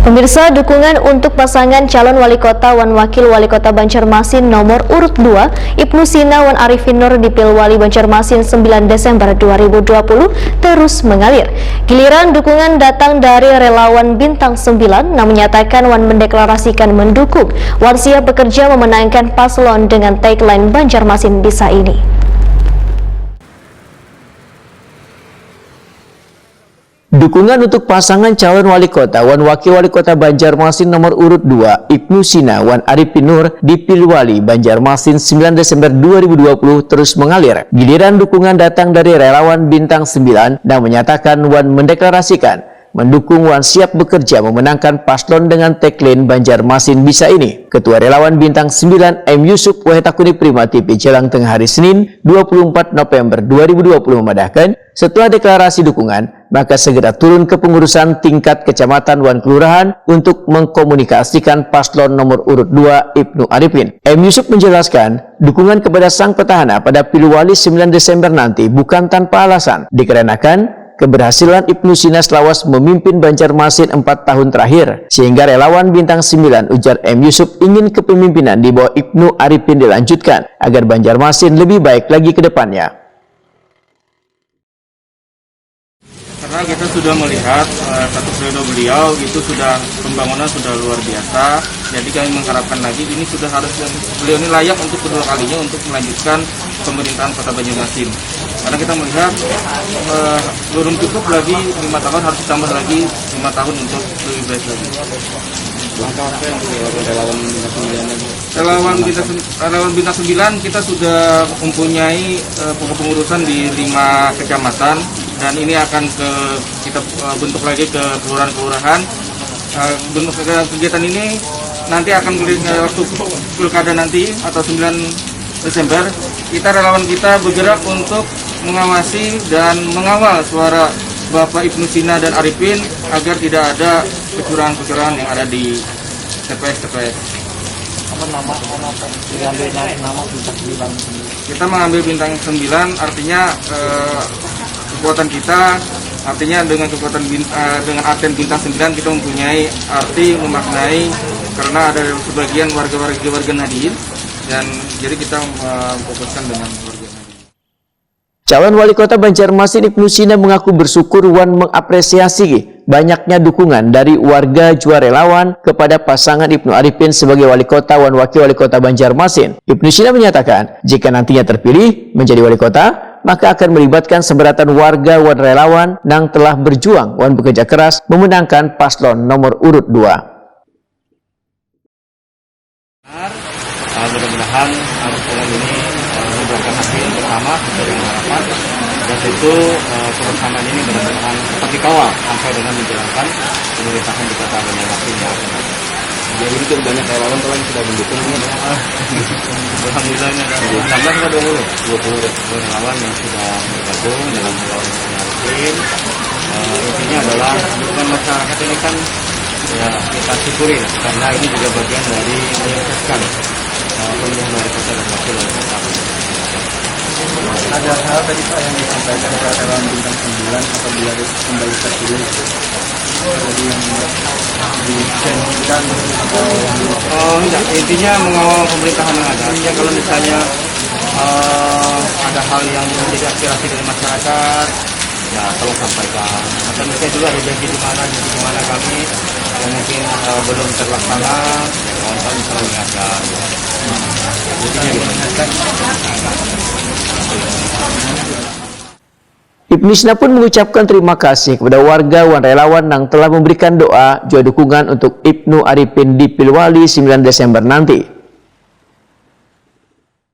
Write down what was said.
Pemirsa, dukungan untuk pasangan calon wali kota wan wakil wali kota Banjarmasin nomor urut 2 Ibnu Sina wan Arifin Nur di Pilwali Banjarmasin 9 Desember 2020 terus mengalir. Giliran dukungan datang dari relawan Bintang 9 yang menyatakan wan mendeklarasikan mendukung wan siap bekerja memenangkan paslon dengan tagline Banjarmasin bisa ini. Dukungan untuk pasangan calon wali kota wan wakil wali kota Banjarmasin nomor urut 2 Ibnu Sina wan Arifin Nur di Pilwali Banjarmasin 9 Desember 2020 terus mengalir. Giliran dukungan datang dari relawan Bintang 9 yang menyatakan wan mendeklarasikan mendukung wan siap bekerja memenangkan paslon dengan tagline Banjarmasin bisa ini. Ketua relawan Bintang 9 M. Yusuf Wahetakuni Prima TV jelang tengah hari Senin 24 November 2020 memadahkan setelah deklarasi dukungan maka segera turun ke pengurusan tingkat kecamatan wan kelurahan untuk mengkomunikasikan paslon nomor urut 2 Ibnu Arifin. M. Yusuf menjelaskan dukungan kepada sang petahana pada Pilwali 9 Desember nanti bukan tanpa alasan dikarenakan keberhasilan Ibnu Sina selawas memimpin Banjarmasin 4 tahun terakhir, sehingga relawan Bintang 9 ujar M. Yusuf ingin kepemimpinan di bawah Ibnu Arifin dilanjutkan agar Banjarmasin lebih baik lagi ke depannya. Karena kita sudah melihat satu periode beliau itu sudah pembangunan sudah luar biasa, jadi kami mengharapkan lagi ini sudah harus beliau ini layak untuk kedua kalinya untuk melanjutkan pemerintahan Kota Banjarmasin. Karena kita melihat belum cukup lagi 5 tahun, harus ditambah lagi 5 tahun untuk lebih baik lagi. Langkah apa yang relawan Bintang 9 kita sudah mempunyai pengurusan di 5 kecamatan dan ini akan kita bentuk lagi ke kelurahan-kelurahan. Bentuk kegiatan ini nanti akan waktu pilkada nanti atau 9 Desember kita relawan kita bergerak untuk mengawasi dan mengawal suara Bapak Ibnu Sina dan Arifin agar tidak ada kecurangan-kecurangan yang ada di TPS-TPS. Apa nama Bintang 9? Kita mengambil Bintang 9 artinya kekuatan kita, artinya dengan kekuatan dengan artian Bintang 9 kita mempunyai arti memaknai karena ada sebagian warga Nahdien dan jadi kita memfokuskan dengan warga Nahdien. Calon wali kota Banjarmasin Ibnu Sina mengaku bersyukur wan mengapresiasi banyaknya dukungan dari warga jua relawan kepada pasangan Ibnu Arifin sebagai wali kota wan wakil wali kota Banjarmasin. Ibnu Sina menyatakan jika nantinya terpilih menjadi wali kota maka akan melibatkan seberatan warga wan relawan yang telah berjuang wan bekerja keras memenangkan paslon nomor urut 2. Mudah-mudahan paslon ini memberikan hasil bersama sesuai dengan harapan dan tentu kebersamaan ini benar-benar tetap dikawal sampai dengan menjalankan pemerintahan di Kota Banjarmasin yang akan datang. Jadi itu banyak relawan yang sudah mendukung ini. Alhamdulillah ini ada 20 relawan yang sudah bergabung dalam relawan Arifin. Intinya adalah dukungan masyarakat ini kan ya kita syukuri karena ini juga bagian dari menyukseskan pemilihan wali kota dan wakil wali kota. Ada hal tadi Pak yang disampaikan oleh relawan Bintang 9 apabila kembali terpilih jadi yang dijanjikan enggak, intinya mengawal pemerintahan yang ada. Artinya kalau misalnya ada hal yang menjadi aspirasi dari masyarakat ya tolong sampaikan. Atau misalnya juga ada janji di mana kami yang mungkin belum terlaksana ya kawan-kawan bisa mengingatkan. Ibnu Sina pun mengucapkan terima kasih kepada warga wan relawan yang telah memberikan doa juga dukungan untuk Ibnu Arifin di Pilwali 9 Desember nanti.